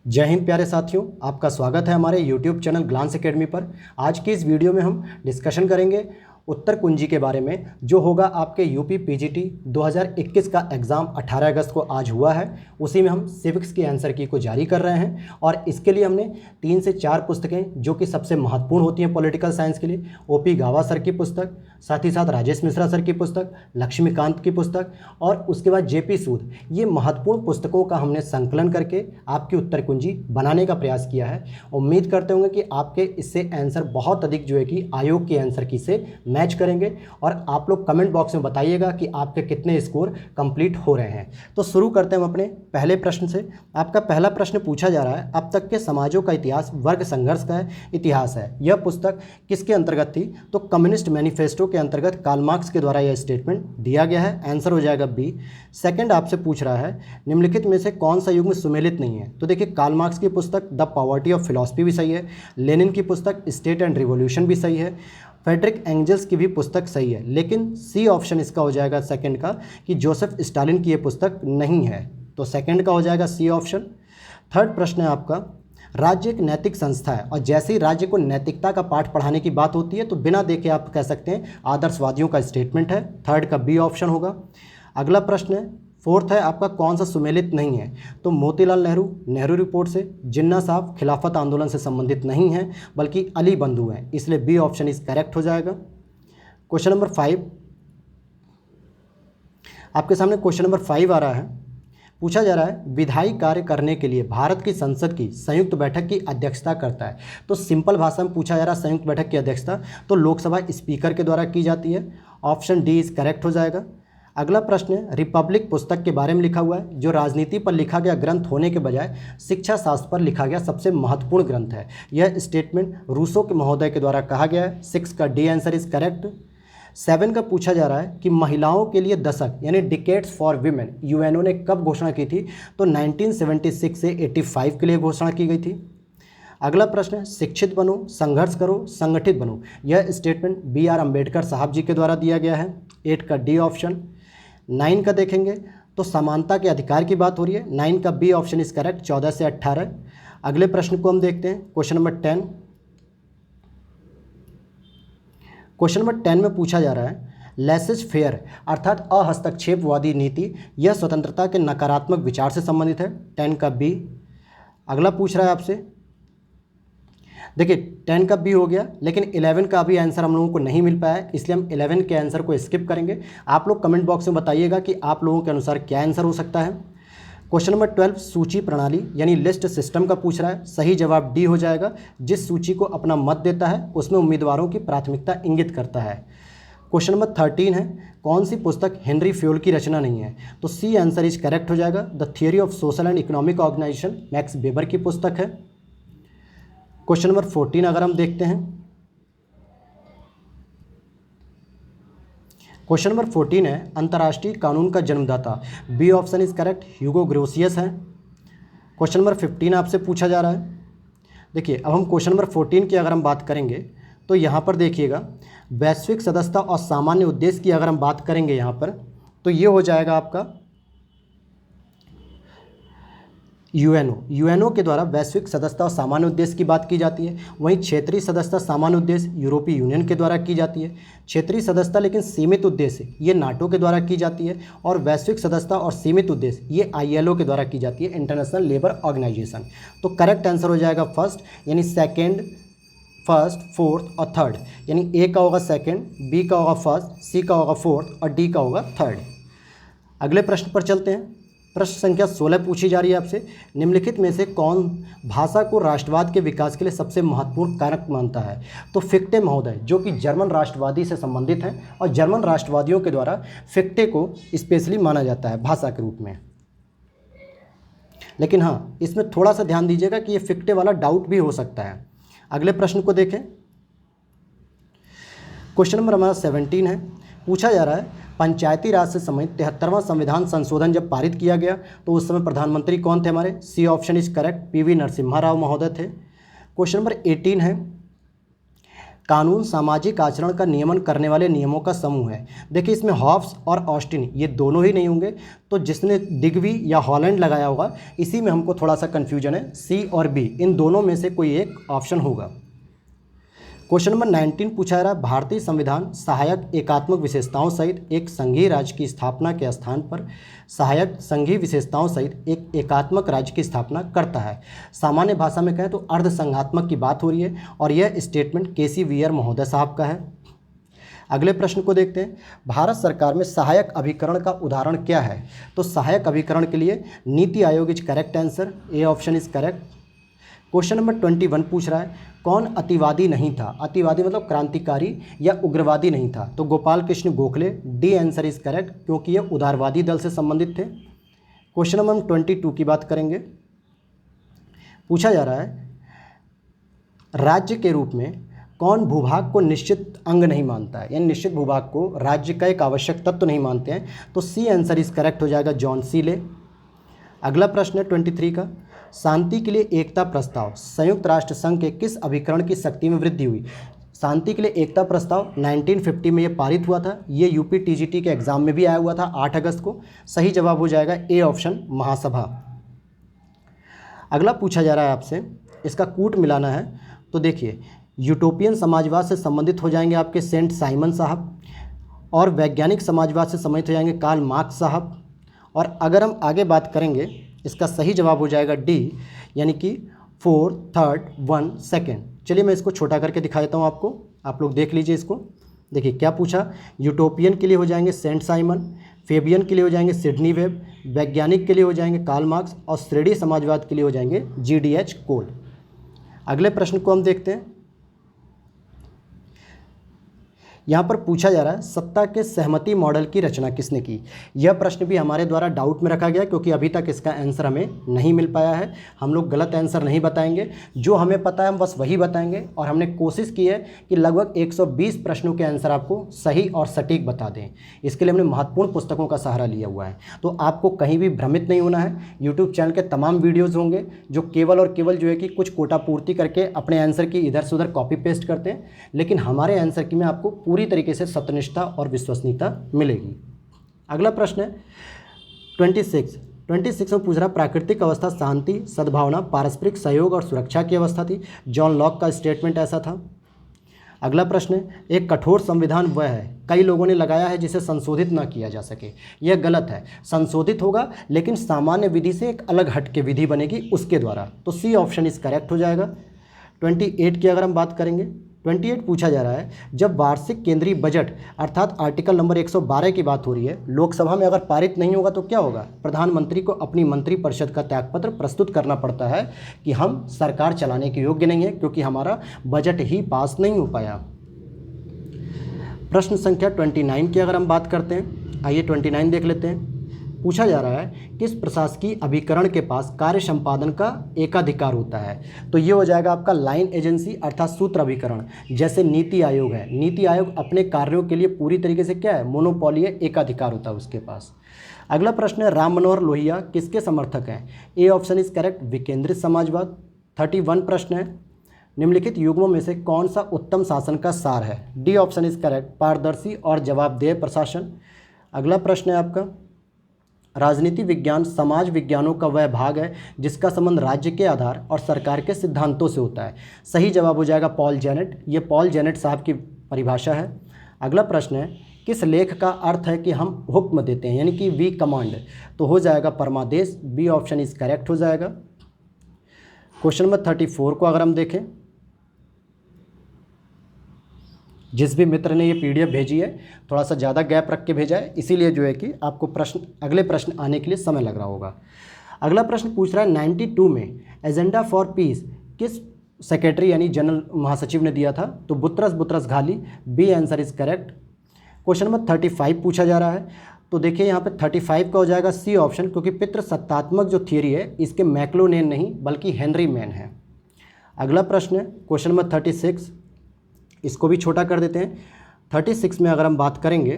जय हिंद प्यारे साथियों, आपका स्वागत है हमारे YouTube चैनल ग्लांस एकेडमी पर। आज की इस वीडियो में हम डिस्कशन करेंगे उत्तर कुंजी के बारे में, जो होगा आपके यूपी पीजीटी 2021 का एग्ज़ाम 18 अगस्त को आज हुआ है। उसी में हम सिविक्स की आंसर की को जारी कर रहे हैं और इसके लिए हमने 3 से 4 पुस्तकें जो कि सबसे महत्वपूर्ण होती हैं पॉलिटिकल साइंस के लिए, ओपी गावा सर की पुस्तक, साथ ही साथ राजेश मिश्रा सर की पुस्तक, लक्ष्मीकांत की पुस्तक और उसके बाद जेपी सूद, ये महत्वपूर्ण पुस्तकों का हमने संकलन करके आपकी उत्तर कुंजी बनाने का प्रयास किया है। उम्मीद करते होंगे कि आपके इससे आंसर बहुत अधिक जो है कि आयोग के आंसर की से मैच करेंगे और आप लोग कमेंट बॉक्स में बताइएगा कि आपके कितने स्कोर कंप्लीट हो रहे हैं। तो शुरू करते हैं हम अपने पहले प्रश्न से। आपका पहला प्रश्न पूछा जा रहा है, अब तक के समाजों का इतिहास वर्ग संघर्ष का इतिहास है। यह पुस्तक किसके अंतर्गत थी? तो कम्युनिस्ट मैनिफेस्टो के अंतर्गत कार्ल मार्क्स के द्वारा यह स्टेटमेंट दिया गया है। आंसर हो जाएगा बी। सेकंड आपसे पूछ रहा है, निम्नलिखित में से कौन सा युग में सुमेलित नहीं है? तो देखिए, कार्ल मार्क्स की पुस्तक द पॉवर्टी ऑफ फिलॉसफी भी सही है, लेनिन की पुस्तक स्टेट एंड रिवॉल्यूशन भी सही है, फ्रेडरिक एंजल्स की भी पुस्तक सही है, लेकिन सी ऑप्शन इसका हो जाएगा सेकंड का कि जोसेफ स्टालिन की ये पुस्तक नहीं है। तो सेकंड का हो जाएगा सी ऑप्शन। थर्ड प्रश्न है आपका, राज्य एक नैतिक संस्था है और जैसे ही राज्य को नैतिकता का पाठ पढ़ाने की बात होती है तो बिना देखे आप कह सकते हैं आदर्शवादियों का स्टेटमेंट है। थर्ड का बी ऑप्शन होगा। अगला प्रश्न है, फोर्थ है आपका, कौन सा सुमेलित नहीं है? तो मोतीलाल नेहरू नेहरू रिपोर्ट से, जिन्ना साहब खिलाफत आंदोलन से संबंधित नहीं है बल्कि अली बंधु हैं, इसलिए बी ऑप्शन इज करेक्ट हो जाएगा। क्वेश्चन नंबर 5 आपके सामने क्वेश्चन नंबर 5 आ रहा है। पूछा जा रहा है, विधायी कार्य करने के लिए भारत की संसद की संयुक्त बैठक की अध्यक्षता करता है। तो सिंपल भाषा में पूछा जा रहा है, संयुक्त बैठक की अध्यक्षता तो लोकसभा स्पीकर के द्वारा की जाती है। ऑप्शन डी इज करेक्ट हो जाएगा। अगला प्रश्न है, रिपब्लिक पुस्तक के बारे में लिखा हुआ है, जो राजनीति पर लिखा गया ग्रंथ होने के बजाय शिक्षा शास्त्र पर लिखा गया सबसे महत्वपूर्ण ग्रंथ है। यह स्टेटमेंट रूसो के महोदय के द्वारा कहा गया है। 6 का डी आंसर इज करेक्ट। 7 का पूछा जा रहा है कि महिलाओं के लिए दशक यानी डिकेड्स फॉर वीमेन यूएनओ ने कब घोषणा की थी? तो 1976 से 85 के लिए घोषणा की गई थी। अगला प्रश्न है, शिक्षित बनो, संघर्ष करो, संगठित बनो। यह स्टेटमेंट BR अम्बेडकर साहब जी के द्वारा दिया गया है। 8 का डी ऑप्शन। 9 का देखेंगे तो समानता के अधिकार की बात हो रही है। 9 का बी ऑप्शन इज करेक्ट, 14 से 18। अगले प्रश्न को हम देखते हैं, क्वेश्चन नंबर 10। क्वेश्चन नंबर 10 में पूछा जा रहा है, लेसेस फेयर अर्थात अहस्तक्षेपवादी नीति यह स्वतंत्रता के नकारात्मक विचार से संबंधित है। 10 का बी। अगला पूछ रहा है आपसे, देखिए 10 का बी हो गया, लेकिन 11 का भी आंसर हम लोगों को नहीं मिल पाया है, इसलिए हम 11 के आंसर को स्किप करेंगे। आप लोग कमेंट बॉक्स में बताइएगा कि आप लोगों के अनुसार क्या आंसर हो सकता है। क्वेश्चन नंबर 12 सूची प्रणाली यानी लिस्ट सिस्टम का पूछ रहा है। सही जवाब डी हो जाएगा। जिस सूची को अपना मत देता है उसमें उम्मीदवारों की प्राथमिकता इंगित करता है। क्वेश्चन नंबर 13 है, कौन सी पुस्तक हेनरी फ्योल की रचना नहीं है? तो सी आंसर इज करेक्ट हो जाएगा। The theory of social and economic organisation Max Weber की पुस्तक है। क्वेश्चन नंबर 14 अगर हम देखते हैं, क्वेश्चन नंबर 14 है, अंतर्राष्ट्रीय कानून का जन्मदाता। बी ऑप्शन इज करेक्ट, ह्यूगो ग्रोसियस है। क्वेश्चन नंबर 15 आपसे पूछा जा रहा है। देखिए, अब हम क्वेश्चन नंबर 14 की अगर हम बात करेंगे तो यहाँ पर देखिएगा, वैश्विक सदस्यता और सामान्य उद्देश्य की अगर हम बात करेंगे यहाँ पर तो ये हो जाएगा आपका यूएनओ के द्वारा वैश्विक सदस्यता और सामान्य उद्देश्य की बात की जाती है। वहीं क्षेत्रीय सदस्यता सामान्य उद्देश्य यूरोपीय यूनियन के द्वारा की जाती है। क्षेत्रीय सदस्यता लेकिन सीमित उद्देश्य ये नाटो के द्वारा की जाती है और वैश्विक सदस्यता और सीमित उद्देश्य ये ILO के द्वारा की जाती है, इंटरनेशनल लेबर ऑर्गेनाइजेशन। तो करेक्ट आंसर हो जाएगा फर्स्ट, यानी सेकेंड, फर्स्ट, फोर्थ और थर्ड, यानी ए का होगा सेकेंड, बी का होगा फर्स्ट, सी का होगा फोर्थ और डी का होगा थर्ड। अगले प्रश्न पर चलते हैं। प्रश्न संख्या 16 पूछी जा रही है आपसे, निम्नलिखित में से कौन भाषा को राष्ट्रवाद के विकास के लिए सबसे महत्वपूर्ण कारक मानता है? तो फिक्टे महोदय, जो कि जर्मन राष्ट्रवादी से संबंधित हैं और जर्मन राष्ट्रवादियों के द्वारा फिक्टे को स्पेशली माना जाता है भाषा के रूप में। लेकिन हाँ, इसमें थोड़ा सा ध्यान दीजिएगा कि ये फिक्टे वाला डाउट भी हो सकता है। अगले प्रश्न को देखें, क्वेश्चन नंबर हमारा 17 है। पूछा जा रहा है, पंचायती राज से संबंधित 73वां संविधान संशोधन जब पारित किया गया तो उस समय प्रधानमंत्री कौन थे हमारे? C option is correct, PV Narasimha Rao महोदय थे। क्वेश्चन नंबर 18 है, कानून सामाजिक आचरण का नियमन करने वाले नियमों का समूह है। देखिए इसमें हॉब्स और ऑस्टिन ये दोनों ही नहीं होंगे, तो जिसने डिग्वी या हॉलैंड लगाया होगा इसी में हमको थोड़ा सा कन्फ्यूजन है। सी और बी इन दोनों में से कोई एक ऑप्शन होगा। क्वेश्चन नंबर 19 पूछा जा रहा है, भारतीय संविधान सहायक एकात्मक विशेषताओं सहित एक संघीय राज्य की स्थापना के स्थान पर सहायक संघीय विशेषताओं सहित एक एकात्मक राज्य की स्थापना करता है। सामान्य भाषा में कहें तो अर्धसंघात्मक की बात हो रही है और यह स्टेटमेंट केसी वीयर महोदय साहब का है। अगले प्रश्न को देखते हैं, भारत सरकार में सहायक अभिकरण का उदाहरण क्या है? तो सहायक अभिकरण के लिए NITI Aayog is correct answer, A option is correct. Question number 21 पूछ रहा है, कौन अतिवादी नहीं था? अतिवादी मतलब क्रांतिकारी या उग्रवादी नहीं था, तो Gopal Krishna Gokhale, D answer is correct, क्योंकि ये उदारवादी दल से संबंधित थे। क्वेश्चन नंबर 22 की बात करेंगे। पूछा जा रहा है, राज्य के रूप में कौन भूभाग को निश्चित अंग नहीं मानता है, यानी निश्चित भूभाग को राज्य का एक आवश्यक तत्व नहीं मानते हैं, तो सी आंसर इज करेक्ट हो जाएगा, जॉन सीले। अगला प्रश्न है 23 का, शांति के लिए एकता प्रस्ताव संयुक्त राष्ट्र संघ के किस अभिकरण की शक्ति में वृद्धि हुई? शांति के लिए एकता प्रस्ताव 1950 में ये पारित हुआ था। ये यूपी टीजीटी के एग्जाम में भी आया हुआ था 8 अगस्त को। सही जवाब हो जाएगा ए ऑप्शन, महासभा। अगला पूछा जा रहा है आपसे, इसका कूट मिलाना है, तो देखिए यूटोपियन समाजवाद से संबंधित हो जाएंगे आपके सेंट साइमन साहब, और वैज्ञानिक समाजवाद से संबंधित हो जाएंगे कार्ल मार्क्स साहब। और अगर हम आगे बात करेंगे, इसका सही जवाब हो जाएगा डी, यानी कि 4, 3, 1, 2। चलिए मैं इसको छोटा करके दिखा देता हूँ आपको, आप लोग देख लीजिए इसको। देखिए क्या पूछा, यूटोपियन के लिए हो जाएंगे सेंट साइमन, फेबियन के लिए हो जाएंगे सिडनी वेब, वैज्ञानिक के लिए हो जाएंगे कार्ल मार्क्स, और श्रेणी समाजवाद के लिए हो जाएंगे GDH कोल। अगले प्रश्न को हम देखते हैं। यहाँ पर पूछा जा रहा है, सत्ता के सहमति मॉडल की रचना किसने की? यह प्रश्न भी हमारे द्वारा डाउट में रखा गया, क्योंकि अभी तक इसका आंसर हमें नहीं मिल पाया है। हम लोग गलत आंसर नहीं बताएंगे, जो हमें पता है हम बस वही बताएंगे, और हमने कोशिश की है कि लगभग 120 प्रश्नों के आंसर आपको सही और सटीक बता दें। इसके लिए हमने महत्वपूर्ण पुस्तकों का सहारा लिया हुआ है। तो आपको कहीं भी भ्रमित नहीं होना है। यूट्यूब चैनल के तमाम वीडियोज़ होंगे जो केवल और केवल जो है कि कुछ कोटा पूर्ति करके अपने आंसर की इधर से उधर कॉपी पेस्ट करते हैं, लेकिन हमारे आंसर की में आपको पूरी तरीके से सत्यनिष्ठा और विश्वसनीयता मिलेगी। अगला प्रश्न है 26 में पूछ रहा, प्राकृतिक अवस्था शांति, सद्भावना, पारस्परिक सहयोग और सुरक्षा की अवस्था थी। जॉन लॉक का स्टेटमेंट ऐसा था। अगला प्रश्न है, एक कठोर संविधान वह है, कई लोगों ने लगाया है, जिसे संशोधित ना किया जा सके। यह गलत है, संशोधित होगा लेकिन सामान्य विधि से एक अलग हट के विधि बनेगी उसके द्वारा, तो सी ऑप्शन इज करेक्ट हो जाएगा। 28 की अगर हम बात करेंगे, 28 पूछा जा रहा है, जब वार्षिक केंद्रीय बजट अर्थात आर्टिकल नंबर 112 की बात हो रही है, लोकसभा में अगर पारित नहीं होगा तो क्या होगा? प्रधानमंत्री को अपनी मंत्रिपरिषद का त्यागपत्र प्रस्तुत करना पड़ता है कि हम सरकार चलाने के योग्य नहीं है, क्योंकि हमारा बजट ही पास नहीं हो पाया। प्रश्न संख्या 29 की अगर हम बात करते हैं, आइए 29 देख लेते हैं। पूछा जा रहा है, किस प्रशासकीय अभिकरण के पास कार्य संपादन का एकाधिकार होता है? तो ये हो जाएगा आपका लाइन एजेंसी अर्थात सूत्र अभिकरण। जैसे नीति आयोग है, नीति आयोग अपने कार्यों के लिए पूरी तरीके से क्या है, मोनोपोली है, एकाधिकार होता है उसके पास। अगला प्रश्न है, राम मनोहर लोहिया किसके समर्थक हैं? ए ऑप्शन इज करेक्ट, विकेंद्रित समाजवाद। 31 प्रश्न है, निम्नलिखित युग्मों में से कौन सा उत्तम शासन का सार है? डी ऑप्शन इज करेक्ट, पारदर्शी और जवाबदेह प्रशासन। अगला प्रश्न है आपका, राजनीति विज्ञान समाज विज्ञानों का वह भाग है जिसका संबंध राज्य के आधार और सरकार के सिद्धांतों से होता है। सही जवाब हो जाएगा पॉल जेनेट, ये पॉल जेनेट साहब की परिभाषा है। अगला प्रश्न है, किस लेख का अर्थ है कि हम हुक्म देते हैं, यानी कि वी कमांड? तो हो जाएगा परमादेश, बी ऑप्शन इज करेक्ट हो जाएगा। क्वेश्चन नंबर 34 को अगर हम देखें, जिस भी मित्र ने ये PDF भेजी है थोड़ा सा ज़्यादा गैप रख के भेजा है, इसीलिए जो है कि आपको अगले प्रश्न आने के लिए समय लग रहा होगा। अगला प्रश्न पूछ रहा है, 92 में एजेंडा फॉर पीस किस सेक्रेटरी यानी जनरल महासचिव ने दिया था? तो Boutros Ghali, B answer is correct. Question number 35 पूछा जा रहा है, तो देखिए यहाँ पे 35 का हो जाएगा सी ऑप्शन, क्योंकि पितृसत्तात्मक जो थियरी है इसके मैक्लोनेन नहीं बल्कि हेनरी मैन है। अगला प्रश्न है क्वेश्चन नंबर 36, इसको भी छोटा कर देते हैं। 36 में अगर हम बात करेंगे,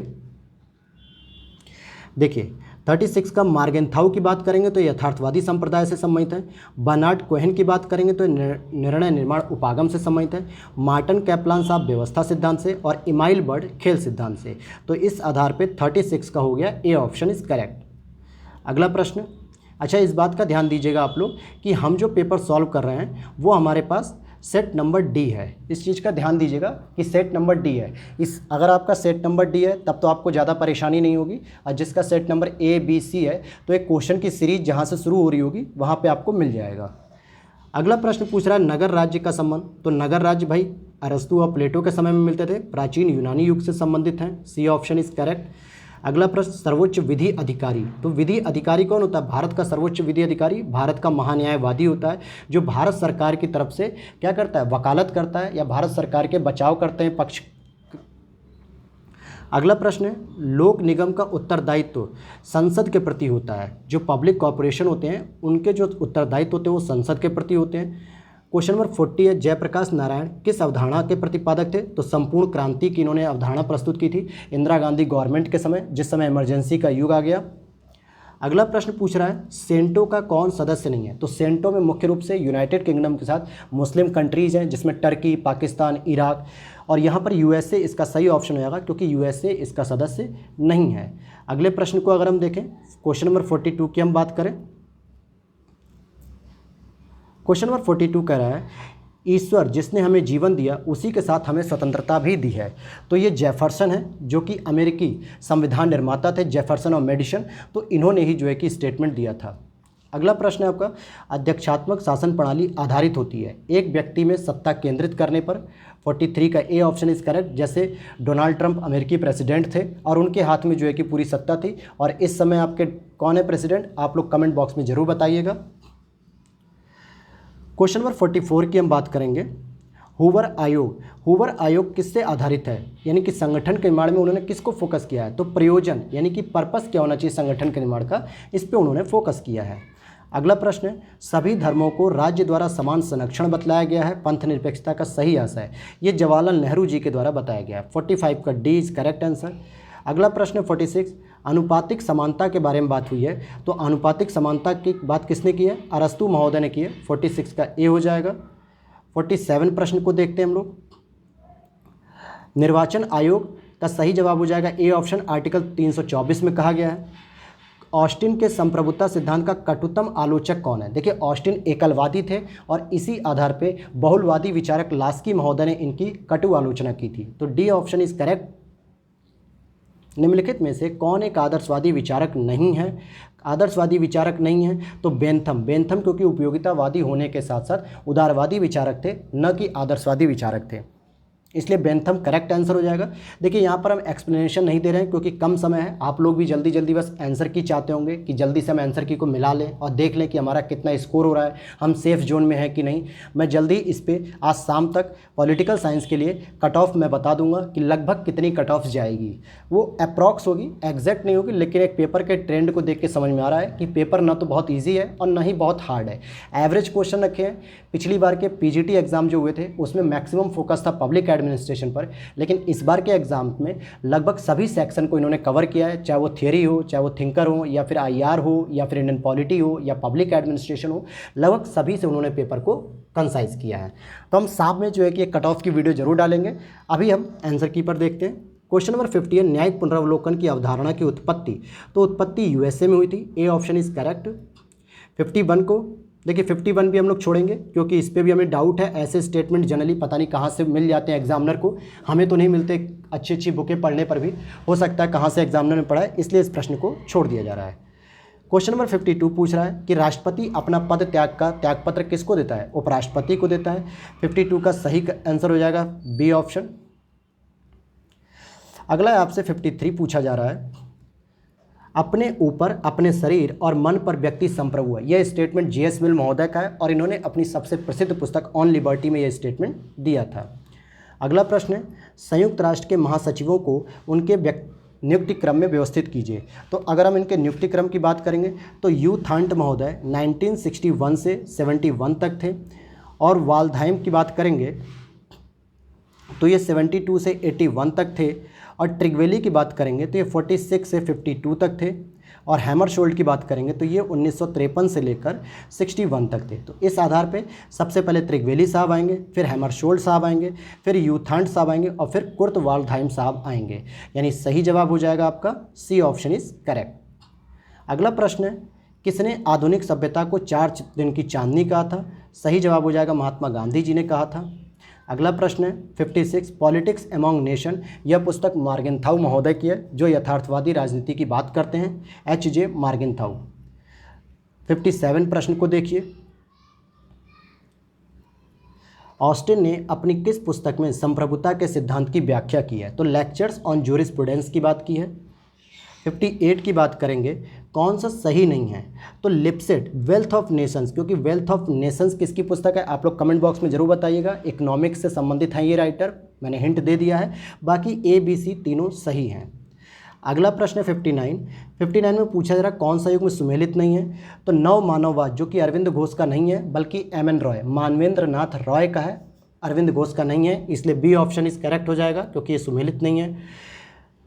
देखिए 36 का मार्गेंथाउ की बात करेंगे तो यथार्थवादी संप्रदाय से संबंधित है। बर्नार्ड कोहेन की बात करेंगे तो निर्णय निर्माण उपागम से संबंधित है। मार्टिन कैपलान साहब व्यवस्था सिद्धांत से, और इमाइल बर्ड खेल सिद्धांत से। तो इस आधार पे 36 का हो गया ए ऑप्शन इज करेक्ट। अगला प्रश्न, अच्छा इस बात का ध्यान दीजिएगा आप लोग कि हम जो पेपर सॉल्व कर रहे हैं वो हमारे पास सेट नंबर डी है। इस चीज़ का ध्यान दीजिएगा कि सेट नंबर डी है। इस अगर आपका सेट नंबर डी है तब तो आपको ज़्यादा परेशानी नहीं होगी, और जिसका set number A B C है तो एक क्वेश्चन की सीरीज जहाँ से शुरू हो रही होगी वहाँ पे आपको मिल जाएगा। अगला प्रश्न पूछ रहा है नगर राज्य का संबंध। तो नगर राज्य भाई अरस्तु और प्लेटो के समय में मिलते थे, प्राचीन यूनानी युग से संबंधित हैं। C option is correct. अगला प्रश्न सर्वोच्च विधि अधिकारी। तो विधि अधिकारी कौन होता है? भारत का सर्वोच्च विधि अधिकारी भारत का महान्यायवादी होता है, जो भारत सरकार की तरफ से क्या करता है? वकालत करता है या भारत सरकार के बचाव करते हैं पक्ष। अगला प्रश्न है लोक निगम का उत्तरदायित्व संसद के प्रति होता है। जो पब्लिक कॉर्पोरेशन होते हैं उनके जो उत्तरदायित्व होते हैं वो संसद के प्रति होते हैं। क्वेश्चन नंबर 40 है जयप्रकाश नारायण किस अवधारणा के प्रतिपादक थे? तो संपूर्ण क्रांति की इन्होंने अवधारणा प्रस्तुत की थी इंदिरा गांधी गवर्नमेंट के समय, जिस समय इमरजेंसी का युग आ गया। अगला प्रश्न पूछ रहा है सेंटो का कौन सदस्य नहीं है? तो सेंटो में मुख्य रूप से यूनाइटेड किंगडम के साथ मुस्लिम कंट्रीज़ हैं, जिसमें टर्की, पाकिस्तान, इराक, और यहाँ पर यूएसए इसका सही ऑप्शन हो जाएगा क्योंकि यूएसए इसका सदस्य नहीं है। अगले प्रश्न को अगर हम देखें, क्वेश्चन नंबर 42 की हम बात करें, क्वेश्चन नंबर 42 कह रहा है ईश्वर जिसने हमें जीवन दिया उसी के साथ हमें स्वतंत्रता भी दी है। तो ये जेफरसन है जो कि अमेरिकी संविधान निर्माता थे, जेफरसन और मेडिसन, तो इन्होंने ही जो है कि स्टेटमेंट दिया था। अगला प्रश्न है आपका अध्यक्षात्मक शासन प्रणाली आधारित होती है एक व्यक्ति में सत्ता केंद्रित करने पर। 43 का ए ऑप्शन इज करेक्ट। जैसे डोनाल्ड ट्रंप अमेरिकी प्रेसिडेंट थे और उनके हाथ में जो है कि पूरी सत्ता थी, और इस समय आपके कौन है प्रेसिडेंट, आप लोग कमेंट बॉक्स में ज़रूर बताइएगा। क्वेश्चन नंबर 44 की हम बात करेंगे हूवर आयोग। हूवर आयोग किससे आधारित है, यानी कि संगठन के निर्माण में उन्होंने किसको फोकस किया है? तो प्रयोजन यानी कि पर्पस क्या होना चाहिए संगठन के निर्माण का, इस पे उन्होंने फोकस किया है। अगला प्रश्न है सभी धर्मों को राज्य द्वारा समान संरक्षण बतलाया गया है, पंथ निरपेक्षता का सही आशय। ये जवाहरलाल नेहरू जी के द्वारा बताया गया है। 45 का डी इज करेक्ट आंसर। अगला प्रश्न 46 अनुपातिक समानता के बारे में बात हुई है, तो अनुपातिक समानता की बात किसने की है? अरस्तु महोदय ने की है। 46 का ए हो जाएगा। 47 प्रश्न को देखते हैं हम लोग। निर्वाचन आयोग का सही जवाब हो जाएगा ए ऑप्शन, आर्टिकल 324 में कहा गया है। ऑस्टिन के संप्रभुता सिद्धांत का कटुतम आलोचक कौन है? देखिए ऑस्टिन एकलवादी थे और इसी आधार पे बहुलवादी विचारक लास्की महोदय ने इनकी कटु आलोचना की थी। तो डी ऑप्शन इज करेक्ट। निम्नलिखित में से कौन एक आदर्शवादी विचारक नहीं है? आदर्शवादी विचारक नहीं है तो बेंथम क्योंकि उपयोगितावादी होने के साथ साथ उदारवादी विचारक थे, न कि आदर्शवादी विचारक थे, इसलिए बेंथम करेक्ट आंसर हो जाएगा। देखिए यहाँ पर हम एक्सप्लेनेशन नहीं दे रहे हैं क्योंकि कम समय है, आप लोग भी जल्दी जल्दी बस आंसर की चाहते होंगे कि जल्दी से हम आंसर की को मिला लें और देख लें कि हमारा कितना स्कोर हो रहा है, हम सेफ जोन में है कि नहीं। मैं जल्दी इस पर आज शाम तक पॉलिटिकल साइंस के लिए कट ऑफ मैं बता दूंगा कि लगभग कितनी कट ऑफ जाएगी। वो अप्रॉक्स होगी, एग्जैक्ट नहीं होगी, लेकिन एक पेपर के ट्रेंड को देख के समझ में आ रहा है कि पेपर ना तो बहुत ईजी है और ना ही बहुत हार्ड है। एवरेज क्वेश्चन रखे हैं। पिछली बार के पीजीटी एग्जाम जो हुए थे उसमें मैक्सिमम फोकस था पब्लिक एडमिनिस्ट्रेशन पर, लेकिन इस बार के एग्जाम में लगभग सभी सेक्शन को इन्होंने कवर किया है, चाहे वो थियरी हो, चाहे वो थिंकर हो, या फिर आईआर हो, या फिर इंडियन पॉलिटी हो, या पब्लिक एडमिनिस्ट्रेशन हो, लगभग सभी से उन्होंने पेपर को कंसाइज किया है। तो हम साथ में जो है कि एक कट ऑफ की वीडियो जरूर डालेंगे। अभी हम आंसर की पर देखते हैं। क्वेश्चन नंबर 50 है न्यायिक पुनरावलोकन की अवधारणा की उत्पत्ति। तो उत्पत्ति यूएसए में हुई थी, ए ऑप्शन इज करेक्ट। 51 को देखिए 51 भी हम लोग छोड़ेंगे क्योंकि इस पर भी हमें डाउट है। ऐसे स्टेटमेंट जनरली पता नहीं कहाँ से मिल जाते हैं एग्जामिनर को, हमें तो नहीं मिलते, अच्छी अच्छी बुकें पढ़ने पर भी हो सकता है कहाँ से एग्जामिनर ने पढ़ा है, इसलिए इस प्रश्न को छोड़ दिया जा रहा है। क्वेश्चन नंबर 52 पूछ रहा है कि राष्ट्रपति अपना पद त्याग का त्यागपत्र किसको देता है? उपराष्ट्रपति को देता है। 52 का सही आंसर हो जाएगा बी ऑप्शन। अगला आपसे 53 पूछा जा रहा है अपने ऊपर, अपने शरीर और मन पर व्यक्ति संप्रभु है। यह स्टेटमेंट जीएस मिल महोदय का है और इन्होंने अपनी सबसे प्रसिद्ध पुस्तक ऑन लिबर्टी में यह स्टेटमेंट दिया था। अगला प्रश्न है संयुक्त राष्ट्र के महासचिवों को उनके नियुक्ति क्रम में व्यवस्थित कीजिए। तो अगर हम इनके नियुक्ति क्रम की बात करेंगे तो यू थांट महोदय 1961 से 71 तक थे, और वाल्धाइम की बात करेंगे तो ये 72 से 81 तक थे, और ट्रिगवेली की बात करेंगे तो ये 46 से 52 तक थे, और हैमरशोल्ड की बात करेंगे तो ये 1953 से लेकर 61 तक थे। तो इस आधार पे सबसे पहले त्रिगवेली साहब आएंगे, फिर हैमरशोल्ड साहब आएंगे, फिर यूथांड साहब आएंगे और फिर कुर्ट वाल्डहाइम साहब आएंगे। यानी सही जवाब हो जाएगा आपका सी ऑप्शन इज करेक्ट। अगला प्रश्न है, किसने आधुनिक सभ्यता को 4 दिन की चांदनी कहा था? सही जवाब हो जाएगा महात्मा गांधी जी ने कहा था। अगला प्रश्न है 56, पॉलिटिक्स एमॉन्ग नेशन। यह पुस्तक मार्गेंथाउ महोदय की है जो यथार्थवादी राजनीति की बात करते हैं, एच.जे. मार्गेंथाउ। 57 प्रश्न को देखिए, ऑस्टिन ने अपनी किस पुस्तक में संप्रभुता के सिद्धांत की व्याख्या की है? तो लेक्चर्स ऑन जूरिस्प्रूडेंस की बात की है। 58 की बात करेंगे, कौन सा सही नहीं है? तो लिप्सिट वेल्थ ऑफ नेशंस, क्योंकि वेल्थ ऑफ नेशंस किसकी पुस्तक है? आप लोग कमेंट बॉक्स में जरूर बताइएगा। इकोनॉमिक्स से संबंधित हैं ये राइटर, मैंने हिंट दे दिया है। बाकी ABC तीनों सही हैं। अगला प्रश्न है 59 में पूछा जा रहा कौन सा युग में सुमेलित नहीं है? तो नव मानववाद, जो कि अरविंद घोष का नहीं है बल्कि M.N. रॉय, मानवेंद्र नाथ रॉय का है, अरविंद घोष का नहीं है, इसलिए बी ऑप्शन इज करेक्ट हो जाएगा क्योंकि ये सुमेलित नहीं है।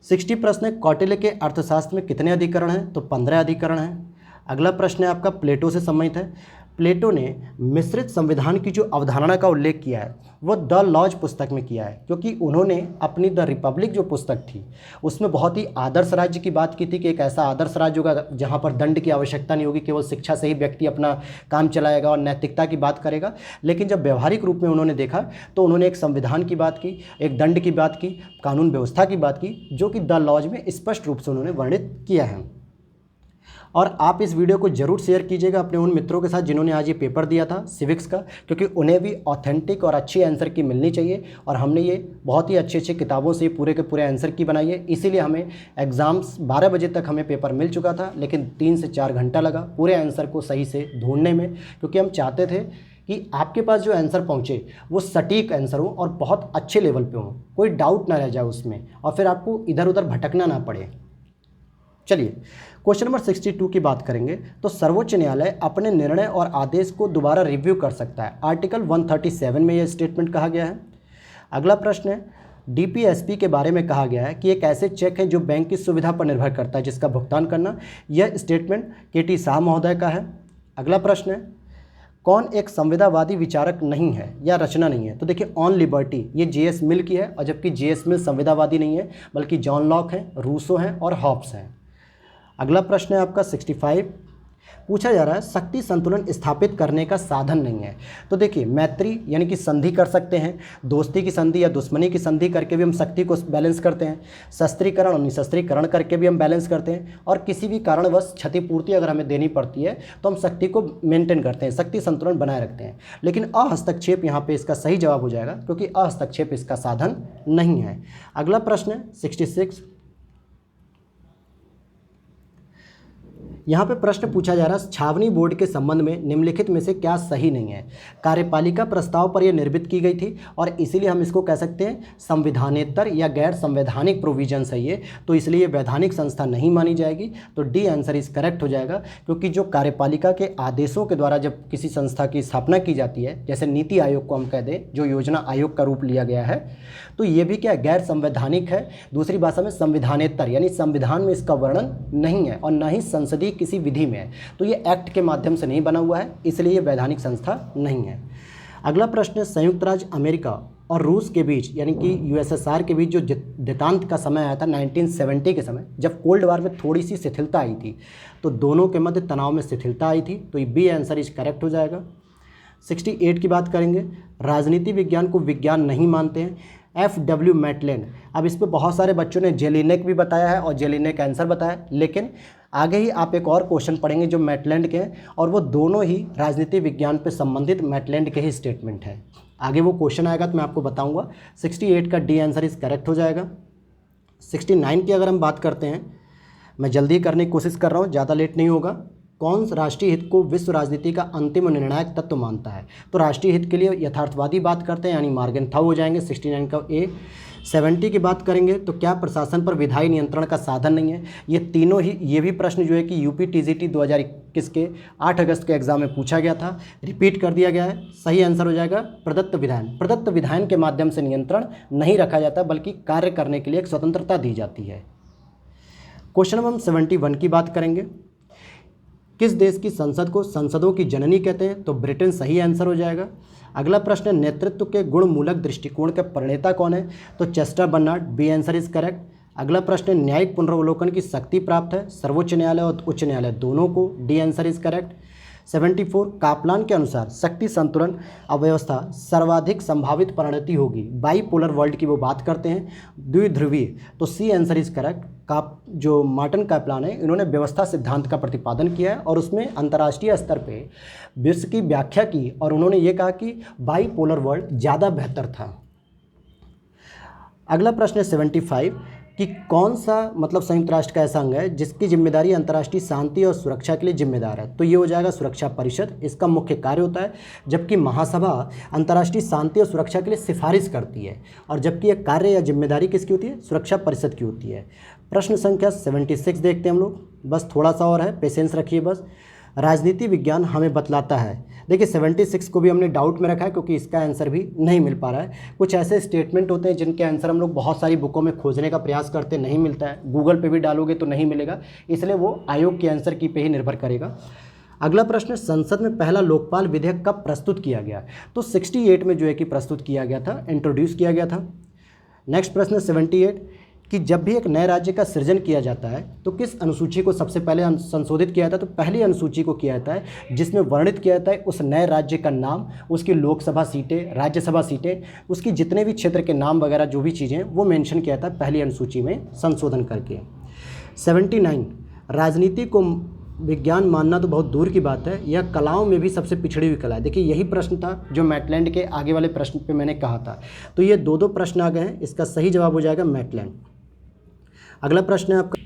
60 प्रश्न है, कौटिल्य के अर्थशास्त्र में कितने अधिकरण हैं? तो 15 अधिकरण हैं। अगला प्रश्न है आपका प्लेटो से संबंधित है। प्लेटो ने मिश्रित संविधान की जो अवधारणा का उल्लेख किया है वो द लॉज पुस्तक में किया है, क्योंकि उन्होंने अपनी द रिपब्लिक जो पुस्तक थी उसमें बहुत ही आदर्श राज्य की बात की थी कि एक ऐसा आदर्श राज्य होगा जहाँ पर दंड की आवश्यकता नहीं होगी, केवल शिक्षा से ही व्यक्ति अपना काम चलाएगा और नैतिकता की बात करेगा। लेकिन जब व्यवहारिक रूप में उन्होंने देखा तो उन्होंने एक संविधान की बात की, एक दंड की बात की, कानून व्यवस्था की बात की, जो कि द लॉज में स्पष्ट रूप से उन्होंने वर्णित किया है। और आप इस वीडियो को जरूर शेयर कीजिएगा अपने उन मित्रों के साथ जिन्होंने आज ये पेपर दिया था सिविक्स का, क्योंकि उन्हें भी ऑथेंटिक और अच्छी आंसर की मिलनी चाहिए। और हमने ये बहुत ही अच्छी अच्छी किताबों से पूरे के पूरे आंसर की बनाई है, इसीलिए हमें एग्ज़ाम्स 12 बजे तक हमें पेपर मिल चुका था, लेकिन 3 से 4 घंटा लगा पूरे आंसर को सही से ढूंढने में, क्योंकि हम चाहते थे कि आपके पास जो आंसर पहुँचे वो सटीक आंसर हो और बहुत अच्छे लेवल पे हो, कोई डाउट ना रह जाए उसमें और फिर आपको इधर उधर भटकना ना पड़े। चलिए क्वेश्चन नंबर 62 की बात करेंगे। तो सर्वोच्च न्यायालय अपने निर्णय और आदेश को दोबारा रिव्यू कर सकता है, आर्टिकल 137 में यह स्टेटमेंट कहा गया है। अगला प्रश्न है, DPSP के बारे में कहा गया है कि एक ऐसे चेक है जो बैंक की सुविधा पर निर्भर करता है जिसका भुगतान करना। यह स्टेटमेंट KT शाह महोदय का है। अगला प्रश्न है, कौन एक संविदावादी विचारक नहीं है या रचना नहीं है? तो देखिए ऑन लिबर्टी ये JS मिल की है, और जबकि JS मिल संविदावादी नहीं है बल्कि जॉन लॉक हैं, रूसो हैं और हॉब्स हैं। अगला प्रश्न है आपका 65, पूछा जा रहा है शक्ति संतुलन स्थापित करने का साधन नहीं है। तो देखिए मैत्री यानी कि संधि कर सकते हैं, दोस्ती की संधि या दुश्मनी की संधि करके भी हम शक्ति को बैलेंस करते हैं, शस्त्रीकरण और निशस्त्रीकरण करके भी हम बैलेंस करते हैं, और किसी भी कारणवश क्षतिपूर्ति अगर हमें देनी पड़ती है तो हम शक्ति को मेंटेन करते हैं, शक्ति संतुलन बनाए रखते हैं। लेकिन अहस्तक्षेप यहाँ पे इसका सही जवाब हो जाएगा, क्योंकि अहस्तक्षेप इसका साधन नहीं है। अगला प्रश्न है 66, यहाँ पे प्रश्न पूछा जा रहा है छावनी बोर्ड के संबंध में निम्नलिखित में से क्या सही नहीं है? कार्यपालिका प्रस्ताव पर यह निर्मित की गई थी और इसीलिए हम इसको कह सकते हैं संविधानेतर या गैर संवैधानिक प्रोविजंस है ये, तो इसलिए वैधानिक संस्था नहीं मानी जाएगी। तो डी आंसर इज करेक्ट हो जाएगा, क्योंकि जो कार्यपालिका के आदेशों के द्वारा जब किसी संस्था की स्थापना की जाती है, जैसे नीति आयोग को हम कह दें जो योजना आयोग का रूप लिया गया है, तो ये भी क्या गैर संवैधानिक है। दूसरी भाषा में संविधानेतर यानी संविधान में इसका वर्णन नहीं है और न ही संसदीय किसी विधि में है, तो ये एक्ट के माध्यम से नहीं बना हुआ है, इसलिए ये वैधानिक संस्था नहीं है। अगला प्रश्न है संयुक्त राज्य अमेरिका और रूस के बीच यानी कि USSR के बीच जो देतांत का समय आया था 1970 के समय, जब कोल्ड वार में थोड़ी सी शिथिलता आई थी, तो दोनों के मध्य तनाव में शिथिलता आई थी, तो ये बी आंसर इज करेक्ट हो जाएगा। 68 की बात करेंगे, राजनीति विज्ञान को विज्ञान नहीं मानते हैं, FW मैटलैंड। अब इस पर बहुत सारे बच्चों ने जेलिनेक भी बताया है और जेलिनेक आंसर बताया, लेकिन आगे ही आप एक और क्वेश्चन पढ़ेंगे जो मैटलैंड के हैं, और वो दोनों ही राजनीति विज्ञान पे संबंधित मैटलैंड के ही स्टेटमेंट है। आगे वो क्वेश्चन आएगा तो मैं आपको बताऊंगा। 68 का डी आंसर इज करेक्ट हो जाएगा। 69 की अगर हम बात करते हैं, मैं जल्दी करने की कोशिश कर रहा हूँ, ज़्यादा लेट नहीं होगा। कौन राष्ट्रीय हित को विश्व राजनीति का अंतिम और निर्णायक तत्व मानता है? तो राष्ट्रीय हित के लिए यथार्थवादी बात करते हैं यानी मार्गेंथाउ हो जाएंगे 69 का ए। 70 की बात करेंगे तो क्या प्रशासन पर विधायी नियंत्रण का साधन नहीं है? ये तीनों ही, ये भी प्रश्न जो है कि यूपी TGT 2021 के 8 अगस्त के एग्जाम में पूछा गया था, रिपीट कर दिया गया है। सही आंसर हो जाएगा प्रदत्त विधान। प्रदत्त विधान के माध्यम से नियंत्रण नहीं रखा जाता बल्कि कार्य करने के लिए एक स्वतंत्रता दी जाती है। क्वेश्चन नंबर 71 की बात करेंगे। किस देश की संसद को संसदों की जननी कहते हैं? तो ब्रिटेन सही आंसर हो जाएगा। अगला प्रश्न है, नेतृत्व के गुणमूलक दृष्टिकोण के प्रणेता कौन है? तो Chester Barnard, B answer is correct. अगला प्रश्न है, न्यायिक पुनर्वलोकन की शक्ति प्राप्त है सर्वोच्च न्यायालय और उच्च न्यायालय दोनों को, D answer is correct. 74, Kaplan के अनुसार शक्ति संतुलन अव्यवस्था सर्वाधिक संभावित परिणति होगी, बाईपोलर वर्ल्ड की वो बात करते हैं, द्विध्रुवीय, तो सी आंसर इज करेक्ट। जो मार्टिन कापलान है इन्होंने व्यवस्था सिद्धांत का प्रतिपादन किया है और उसमें अंतर्राष्ट्रीय स्तर पे विश्व की व्याख्या की और उन्होंने ये कहा कि बाईपोलर वर्ल्ड ज़्यादा बेहतर था। अगला प्रश्न है 75 कि कौन सा संयुक्त राष्ट्र का ऐसा अंग है जिसकी जिम्मेदारी अंतर्राष्ट्रीय शांति और सुरक्षा के लिए जिम्मेदार है? तो ये हो जाएगा सुरक्षा परिषद, इसका मुख्य कार्य होता है, जबकि महासभा अंतर्राष्ट्रीय शांति और सुरक्षा के लिए सिफारिश करती है और जबकि यह कार्य या जिम्मेदारी किसकी होती है? सुरक्षा परिषद की होती है। प्रश्न संख्या 76 देखते हैं हम लोग, बस थोड़ा सा और है, पेशेंस रखिए बस। राजनीति विज्ञान हमें बतलाता है, देखिए 76 को भी हमने डाउट में रखा है क्योंकि इसका आंसर भी नहीं मिल पा रहा है। कुछ ऐसे स्टेटमेंट होते हैं जिनके आंसर हम लोग बहुत सारी बुकों में खोजने का प्रयास करते नहीं मिलता है, गूगल पे भी डालोगे तो नहीं मिलेगा, इसलिए वो आयोग के आंसर की पे ही निर्भर करेगा। अगला प्रश्न, संसद में पहला लोकपाल विधेयक कब प्रस्तुत किया गया? तो 68 में जो है कि प्रस्तुत किया गया था, इंट्रोड्यूस किया गया था। नेक्स्ट प्रश्न 78 कि जब भी एक नए राज्य का सृजन किया जाता है तो किस अनुसूची को सबसे पहले संशोधित किया जाता है? तो पहली अनुसूची को किया जाता है जिसमें वर्णित किया जाता है उस नए राज्य का नाम, उसकी लोकसभा सीटें, राज्यसभा सीटें, उसकी जितने भी क्षेत्र के नाम वगैरह जो भी चीज़ें हैं वो मेंशन किया जाता है पहली अनुसूची में संशोधन करके। 79, राजनीति को विज्ञान मानना तो बहुत दूर की बात है, यह कलाओं में भी सबसे पिछड़ी हुई कला है। देखिए यही प्रश्न था जो मैटलैंड के आगे वाले प्रश्न पे मैंने कहा था, तो ये दो प्रश्न आ गए हैं, इसका सही जवाब हो जाएगा मैटलैंड। अगला प्रश्न है आपका,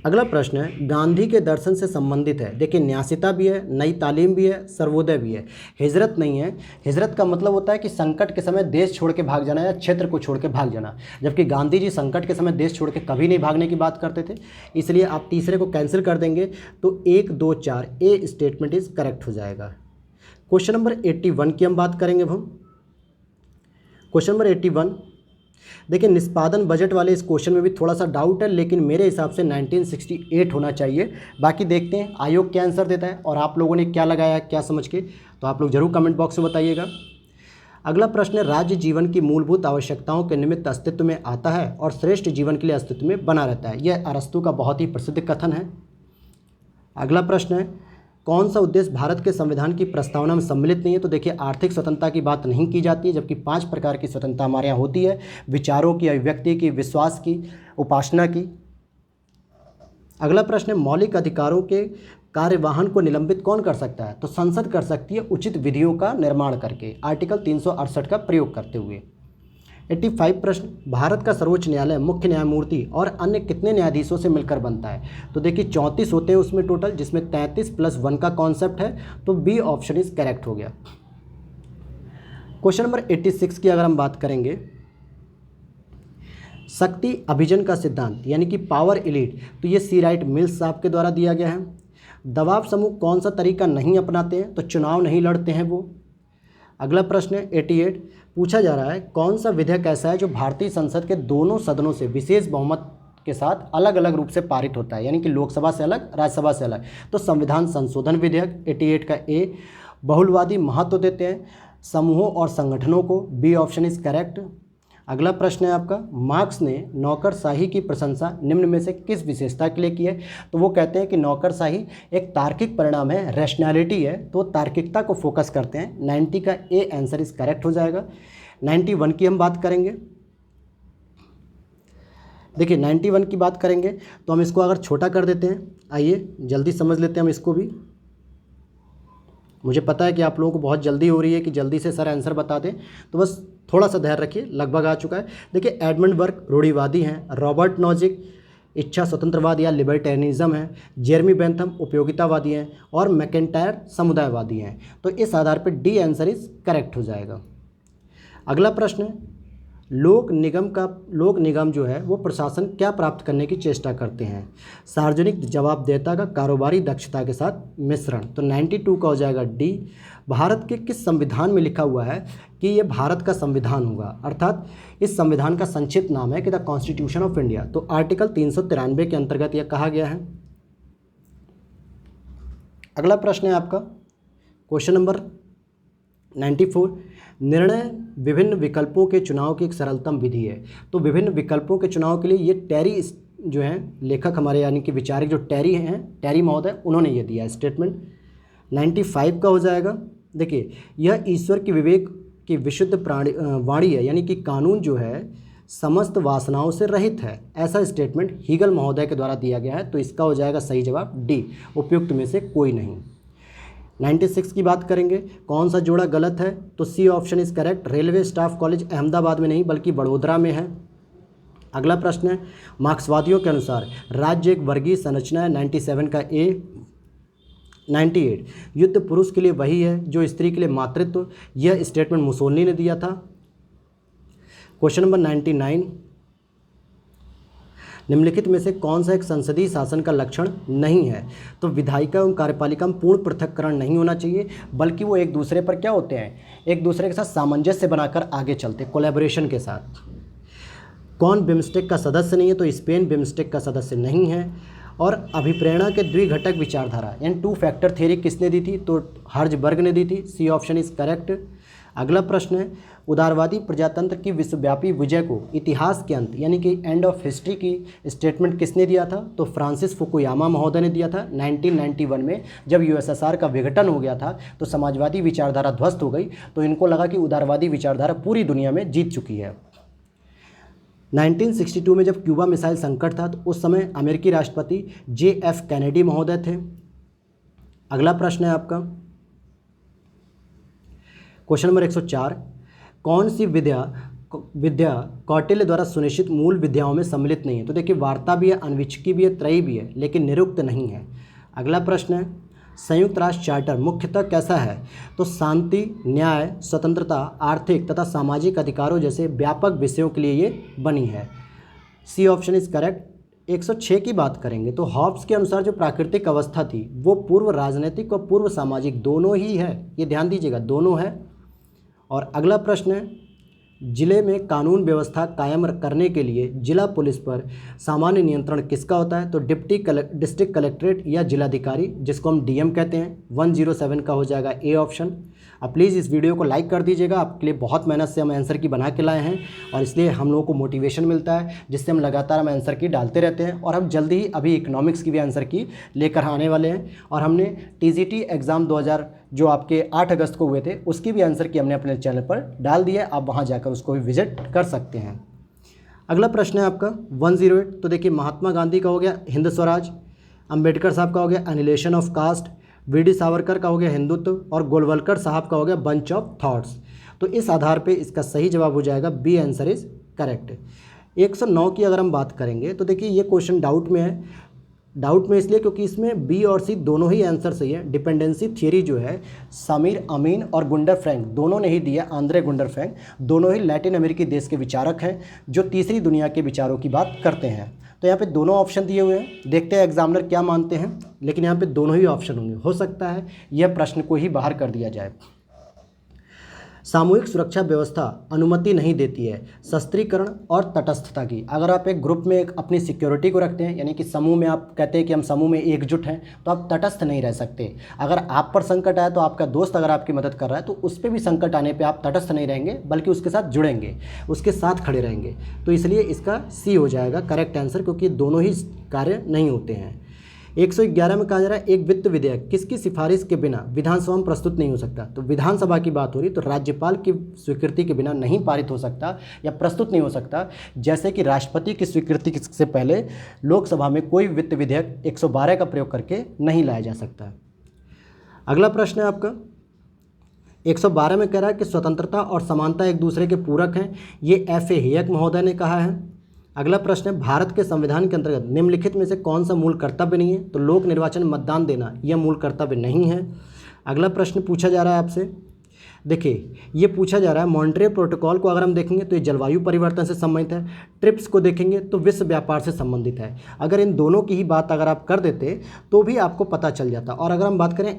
अगला प्रश्न है गांधी के दर्शन से संबंधित है। देखिए न्यासिता भी है, नई तालीम भी है, सर्वोदय भी है, हिजरत नहीं है। हिजरत का मतलब होता है कि संकट के समय देश छोड़ के भाग जाना या क्षेत्र को छोड़ के भाग जाना, जबकि गांधी जी संकट के समय देश छोड़ के कभी नहीं भागने की बात करते थे, इसलिए आप तीसरे को कैंसिल कर देंगे तो 1, 2, 4 ए स्टेटमेंट इज करेक्ट हो जाएगा। क्वेश्चन नंबर 81 की हम बात करेंगे। हम क्वेश्चन नंबर 81, देखिए निष्पादन बजट वाले इस क्वेश्चन में भी थोड़ा सा डाउट है, लेकिन मेरे हिसाब से 1968 होना चाहिए। बाकी देखते हैं आयोग क्या आंसर देता है और आप लोगों ने क्या लगाया है क्या समझ के, तो आप लोग जरूर कमेंट बॉक्स में बताइएगा। अगला प्रश्न है राज्य जीवन की मूलभूत आवश्यकताओं के निमित्त अस्तित्व में आता है और श्रेष्ठ जीवन के लिए अस्तित्व में बना रहता है। यह अरस्तु का बहुत ही प्रसिद्ध कथन है। अगला प्रश्न है कौन सा उद्देश्य भारत के संविधान की प्रस्तावना में सम्मिलित नहीं है? तो देखिए आर्थिक स्वतंत्रता की बात नहीं की जाती है, जबकि 5 प्रकार की स्वतंत्रता हमारे यहाँ होती है, विचारों की, अभिव्यक्ति की, विश्वास की, उपासना की। अगला प्रश्न है मौलिक अधिकारों के कार्यवाहन को निलंबित कौन कर सकता है? तो संसद कर सकती है उचित विधियों का निर्माण करके, आर्टिकल 368 का प्रयोग करते हुए। 85 प्रश्न, भारत का सर्वोच्च न्यायालय मुख्य न्यायमूर्ति और अन्य कितने न्यायाधीशों से मिलकर बनता है? तो देखिए 34 होते हैं उसमें टोटल, जिसमें 33 + 1 का कॉन्सेप्ट है, तो बी ऑप्शन इज करेक्ट हो गया। क्वेश्चन नंबर 86 की अगर हम बात करेंगे, शक्ति अभिजन का सिद्धांत यानी कि पावर एलीट, तो ये सी राइट मिल्स साहब के द्वारा दिया गया है। दबाव समूह कौन सा तरीका नहीं अपनाते हैं? तो चुनाव नहीं लड़ते हैं वो। अगला प्रश्न है 88, पूछा जा रहा है कौन सा विधेयक ऐसा है जो भारतीय संसद के दोनों सदनों से विशेष बहुमत के साथ अलग अलग रूप से पारित होता है, यानी कि लोकसभा से अलग, राज्यसभा से अलग? तो संविधान संशोधन विधेयक 88 का ए। बहुलवादी महत्व देते हैं समूहों और संगठनों को, बी ऑप्शन इज करेक्ट। अगला प्रश्न है आपका, मार्क्स ने नौकरशाही की प्रशंसा निम्न में से किस विशेषता के लिए की है? तो वो कहते हैं कि नौकरशाही एक तार्किक परिणाम है, रैशनैलिटी है, तो तार्किकता को फोकस करते हैं। 90 का ए आंसर इज करेक्ट हो जाएगा। 91 की हम बात करेंगे। देखिए 91 की बात करेंगे तो हम इसको अगर छोटा कर देते हैं, आइए जल्दी समझ लेते हैं हम इसको भी। मुझे पता है कि आप लोगों को बहुत जल्दी हो रही है कि जल्दी से सर आंसर बता दें, तो बस थोड़ा सा धैर्य रखिए, लगभग आ चुका है। देखिए एडमंड बर्ग रूढ़िवादी हैं, रॉबर्ट नॉजिक इच्छा स्वतंत्रवाद या लिबर्टेरियनिज्म है, जेरमी बेंथम उपयोगितावादी हैं और मैकेंटायर समुदायवादी हैं। तो इस आधार पर डी आंसर इज करेक्ट हो जाएगा। अगला प्रश्न है, लोक निगम जो है वो प्रशासन क्या प्राप्त करने की चेष्टा करते हैं? सार्वजनिक जवाबदेहिता का कारोबारी दक्षता के साथ मिश्रण। तो 92 का हो जाएगा डी। भारत के किस संविधान में लिखा हुआ है कि ये भारत का संविधान होगा, अर्थात इस संविधान का संक्षिप्त नाम है कि द कॉन्स्टिट्यूशन ऑफ इंडिया। तो आर्टिकल 393 के अंतर्गत यह कहा गया है। अगला प्रश्न है आपका क्वेश्चन नंबर 94। निर्णय विभिन्न विकल्पों के चुनाव की एक सरलतम विधि है। तो विभिन्न विकल्पों के चुनाव के लिए ये टेरी जो है लेखक हमारे यानी कि विचारक जो टेरी हैं, टेरी महोदय, उन्होंने ये दिया है स्टेटमेंट। 95 का हो जाएगा, देखिए यह ईश्वर की विवेक की विशुद्ध वाणी है, यानी कि कानून जो है समस्त वासनाओं से रहित है, ऐसा स्टेटमेंट हीगल महोदय के द्वारा दिया गया है। तो इसका हो जाएगा सही जवाब डी, उपयुक्त में से कोई नहीं। 96 की बात करेंगे, कौन सा जोड़ा गलत है? तो C option is correct. Railway staff college Ahmedabad में नहीं बल्कि बड़ोदरा में है। अगला प्रश्न है, मार्क्सवादियों के अनुसार राज्य एक वर्गीय संरचना है। 97 का ए। 98 युद्ध पुरुष के लिए वही है जो स्त्री के लिए मातृत्व, यह स्टेटमेंट मुसोलिनी ने दिया था। क्वेश्चन नंबर 99, निम्नलिखित में से कौन सा एक संसदीय शासन का लक्षण नहीं है? तो विधायिका एवं कार्यपालिका में पूर्ण पृथक्करण नहीं होना चाहिए, बल्कि वो एक दूसरे पर क्या होते हैं, एक दूसरे के साथ सामंजस्य बनाकर आगे चलते, कोलैबोरेशन के साथ। कौन बिम्स्टेक का सदस्य नहीं है? तो स्पेन बिम्स्टेक का सदस्य नहीं है। और अभिप्रेरणा के द्विघटक विचारधारा यानी 2 फैक्टर थ्योरी किसने दी थी? तो हर्जबर्ग ने दी थी। C option is correct. अगला प्रश्न है, उदारवादी प्रजातंत्र की विश्वव्यापी विजय को इतिहास के अंत यानी कि एंड ऑफ हिस्ट्री की स्टेटमेंट किसने दिया था? तो फ्रांसिस फुकुयामा महोदय ने दिया था 1991 में। जब यूएसएसआर का विघटन हो गया था तो समाजवादी विचारधारा ध्वस्त हो गई, तो इनको लगा कि उदारवादी विचारधारा पूरी दुनिया में जीत चुकी है। 1962 में जब क्यूबा मिसाइल संकट था तो उस समय अमेरिकी राष्ट्रपति JF कैनेडी महोदय थे। अगला प्रश्न है आपका क्वेश्चन नंबर 104, कौन सी विद्या कौटिल्य द्वारा सुनिश्चित मूल विद्याओं में सम्मिलित नहीं है? तो देखिए वार्ता भी है, अन्वीक्षिकी भी है, त्रयी भी है, लेकिन निरुक्त नहीं है। अगला प्रश्न है, संयुक्त राष्ट्र चार्टर मुख्यतः कैसा है? तो शांति, न्याय, स्वतंत्रता, आर्थिक तथा सामाजिक अधिकारों जैसे व्यापक विषयों के लिए ये बनी है। सी ऑप्शन इज करेक्ट। 106 की बात करेंगे तो हॉब्स के अनुसार जो प्राकृतिक अवस्था थी वो पूर्व राजनीतिक और पूर्व सामाजिक दोनों ही है, ये ध्यान दीजिएगा, दोनों है। और अगला प्रश्न है, जिले में कानून व्यवस्था कायम करने के लिए जिला पुलिस पर सामान्य नियंत्रण किसका होता है? तो डिस्ट्रिक्ट कलेक्ट्रेट या जिलाधिकारी, जिसको हम डीएम कहते हैं। 107 का हो जाएगा ए ऑप्शन। अब प्लीज़ इस वीडियो को लाइक कर दीजिएगा, आपके लिए बहुत मेहनत से हम आंसर की बना के लाए हैं और इसलिए हम लोगों को मोटिवेशन मिलता है, जिससे हम लगातार हम आंसर की डालते रहते हैं। और हम जल्दी ही अभी इकोनॉमिक्स की भी आंसर की लेकर आने वाले हैं। और हमने टीजीटी एग्ज़ाम 2000 जो आपके 8 अगस्त को हुए थे उसकी भी आंसर की हमने अपने चैनल पर डाल दी है, आप वहाँ जाकर उसको भी विजिट कर सकते हैं। अगला प्रश्न है आपका 108। तो देखिए महात्मा गांधी का हो गया हिंद स्वराज, अंबेडकर साहब का हो गया annihilation of caste, V D. Savarkar का हो गया हिंदुत्व और गोलवलकर साहब का हो गया बंच ऑफ थॉट्स। तो इस आधार पे इसका सही जवाब हो जाएगा बी, आंसर इज करेक्ट। 109 की अगर हम बात करेंगे तो देखिए ये क्वेश्चन डाउट में है। डाउट में इसलिए क्योंकि इसमें बी और सी दोनों ही आंसर सही है। डिपेंडेंसी थियरी जो है समीर अमीन और गुंडर फ्रैंक दोनों ने ही दिया, आंद्रे गुंडर फ्रैंक दोनों ही लैटिन अमेरिकी देश के विचारक हैं जो तीसरी दुनिया के विचारों की बात करते हैं। तो यहाँ पे दोनों ऑप्शन दिए हुए हैं, देखते हैं एग्जामिनर क्या मानते हैं, लेकिन यहाँ पे दोनों ही ऑप्शन होंगे। हो सकता है यह प्रश्न को ही बाहर कर दिया जाए। सामूहिक सुरक्षा व्यवस्था अनुमति नहीं देती है शस्त्रीकरण और तटस्थता की। अगर आप एक ग्रुप में अपनी सिक्योरिटी को रखते हैं, यानी कि समूह में आप कहते हैं कि हम समूह में एकजुट हैं, तो आप तटस्थ नहीं रह सकते। अगर आप पर संकट आए तो आपका दोस्त अगर आपकी मदद कर रहा है तो उस पर भी संकट आने पे आप तटस्थ नहीं रहेंगे, बल्कि उसके साथ जुड़ेंगे, उसके साथ खड़े रहेंगे। तो इसलिए इसका सी हो जाएगा करेक्ट आंसर, क्योंकि दोनों ही कार्य नहीं होते हैं। 111 में कहा जा रहा है एक वित्त विधेयक किसकी सिफारिश के बिना विधानसभा में प्रस्तुत नहीं हो सकता। तो विधानसभा की बात हो रही तो राज्यपाल की स्वीकृति के बिना नहीं पारित हो सकता या प्रस्तुत नहीं हो सकता। जैसे कि राष्ट्रपति की स्वीकृति से पहले लोकसभा में कोई वित्त विधेयक 112 का प्रयोग करके नहीं लाया जा सकता। अगला प्रश्न है आपका 112 में कह रहा है कि स्वतंत्रता और समानता एक दूसरे के पूरक हैं, ये F.A. हेयक महोदय ने कहा है। अगला प्रश्न है भारत के संविधान के अंतर्गत निम्नलिखित में से कौन सा मूल कर्तव्य नहीं है। तो लोक निर्वाचन मतदान देना यह मूल कर्तव्य नहीं है। अगला प्रश्न पूछा जा रहा है आपसे देखिए ये पूछा जा रहा है मॉन्ट्रियल प्रोटोकॉल को अगर हम देखेंगे तो ये जलवायु परिवर्तन से संबंधित है, ट्रिप्स को देखेंगे तो विश्व व्यापार से संबंधित है। अगर इन दोनों की ही बात अगर आप कर देते तो भी आपको पता चल जाता। और अगर हम बात करें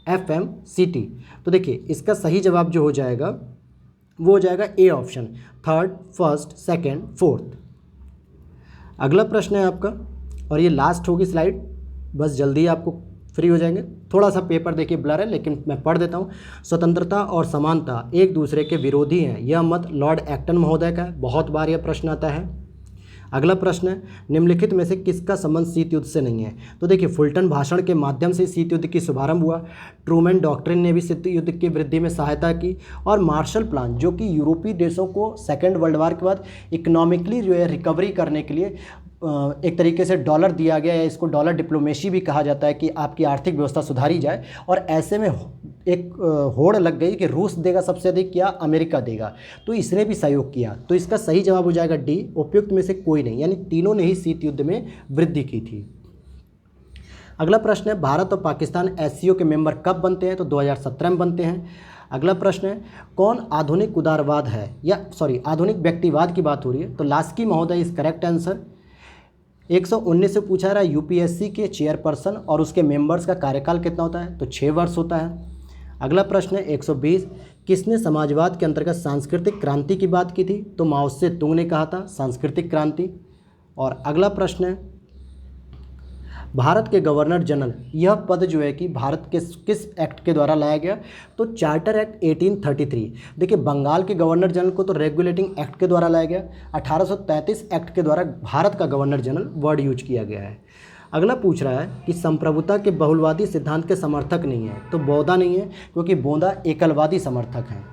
FMCT तो देखिए इसका सही जवाब जो हो जाएगा वो हो जाएगा A option, third, first, second, fourth. अगला प्रश्न है आपका और ये लास्ट होगी स्लाइड, बस जल्दी आपको फ्री हो जाएंगे। थोड़ा सा पेपर देखिए ब्लर है लेकिन मैं पढ़ देता हूँ। स्वतंत्रता और समानता एक दूसरे के विरोधी हैं, यह मत लॉर्ड एक्टन महोदय का है। बहुत बार यह प्रश्न आता है। अगला प्रश्न है निम्नलिखित में से किसका संबंध शीत युद्ध से नहीं है। तो देखिए फुलटन भाषण के माध्यम से शीत युद्ध की शुभारंभ हुआ, ट्रूमैन डॉक्ट्रिन ने भी शीत युद्ध की वृद्धि में सहायता की, और मार्शल प्लान जो कि यूरोपीय देशों को सेकेंड वर्ल्ड वार के बाद इकोनॉमिकली जो है रिकवरी करने के लिए एक तरीके से डॉलर दिया गया, या इसको डॉलर डिप्लोमेसी भी कहा जाता है कि आपकी आर्थिक व्यवस्था सुधारी जाए। और ऐसे में एक होड़ लग गई कि रूस देगा सबसे अधिक या अमेरिका देगा, तो इसने भी सहयोग किया। तो इसका सही जवाब हो जाएगा डी, उपयुक्त में से कोई नहीं, यानी तीनों ने ही शीत युद्ध में वृद्धि की थी। अगला प्रश्न है भारत और पाकिस्तान एससीओ के मेंबर कब बनते हैं। तो 2017 में बनते हैं। अगला प्रश्न है कौन आधुनिक उदारवाद है, या आधुनिक व्यक्तिवाद की बात हो रही है। तो लास्की महोदय इज करेक्ट आंसर। 119 से पूछा रहा है यूपीएससी के चेयरपर्सन और उसके मेंबर्स का कार्यकाल कितना होता है। तो 6 वर्ष होता है। अगला प्रश्न है 120 किसने समाजवाद के अंतर्गत सांस्कृतिक क्रांति की बात की थी। तो माओ से तुंग ने कहा था सांस्कृतिक क्रांति। और अगला प्रश्न है भारत के गवर्नर जनरल, यह पद जो है कि भारत के किस एक्ट के द्वारा लाया गया। तो चार्टर एक्ट 1833। देखिए बंगाल के गवर्नर जनरल को तो रेगुलेटिंग एक्ट के द्वारा लाया गया, 1833 एक्ट के द्वारा भारत का गवर्नर जनरल वर्ड यूज किया गया है। अगला पूछ रहा है कि संप्रभुता के बहुलवादी सिद्धांत के समर्थक नहीं है। तो बौद्धा नहीं है, क्योंकि बौद्धा एकलवादी समर्थक हैं।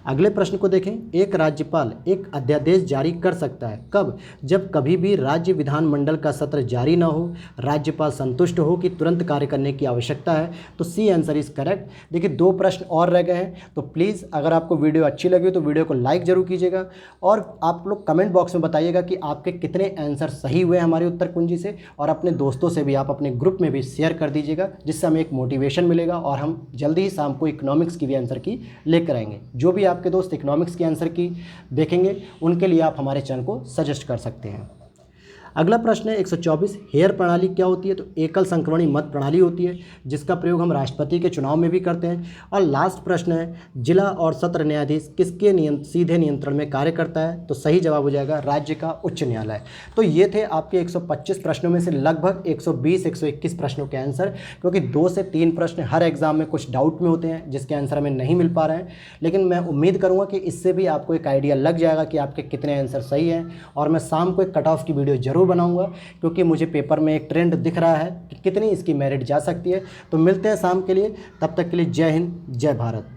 अगले प्रश्न को देखें, एक राज्यपाल एक अध्यादेश जारी कर सकता है कब। जब कभी भी राज्य विधानमंडल का सत्र जारी न हो, राज्यपाल संतुष्ट हो कि तुरंत कार्य करने की आवश्यकता है। तो सी आंसर इज करेक्ट। देखिए 2 प्रश्न और रह गए हैं, तो प्लीज़ अगर आपको वीडियो अच्छी लगी तो वीडियो को लाइक जरूर कीजिएगा, और आप लोग कमेंट बॉक्स में बताइएगा कि आपके कितने आंसर सही हुए हमारे उत्तर कुंजी से, और अपने दोस्तों से भी आप अपने ग्रुप में भी शेयर कर दीजिएगा, जिससे हमें एक मोटिवेशन मिलेगा। और हम जल्दी ही शाम को इकोनॉमिक्स की भी आंसर की लेकर आएंगे। जो भी आपके दोस्त इकोनॉमिक्स के आंसर की देखेंगे उनके लिए आप हमारे चैनल को सजेस्ट कर सकते हैं। अगला प्रश्न है 124 हेयर प्रणाली क्या होती है। तो एकल संक्रमणी मत प्रणाली होती है, जिसका प्रयोग हम राष्ट्रपति के चुनाव में भी करते हैं। और लास्ट प्रश्न है जिला और सत्र न्यायाधीश किसके सीधे नियंत्रण में कार्य करता है। तो सही जवाब हो जाएगा राज्य का उच्च न्यायालय। तो ये थे आपके 125 प्रश्नों में से लगभग 120-121 प्रश्नों के आंसर, क्योंकि 2 से 3 प्रश्न हर एग्जाम में कुछ डाउट में होते हैं जिसके आंसर हमें नहीं मिल पा रहे हैं। लेकिन मैं उम्मीद करूँगा कि इससे भी आपको एक आइडिया लग जाएगा कि आपके कितने आंसर सही हैं। और मैं शाम को एक कट ऑफ की वीडियो जरूर बनाऊंगा, क्योंकि मुझे पेपर में एक ट्रेंड दिख रहा है कि कितनी इसकी मेरिट जा सकती है। तो मिलते हैं शाम के लिए, तब तक के लिए जय हिंद, जय भारत।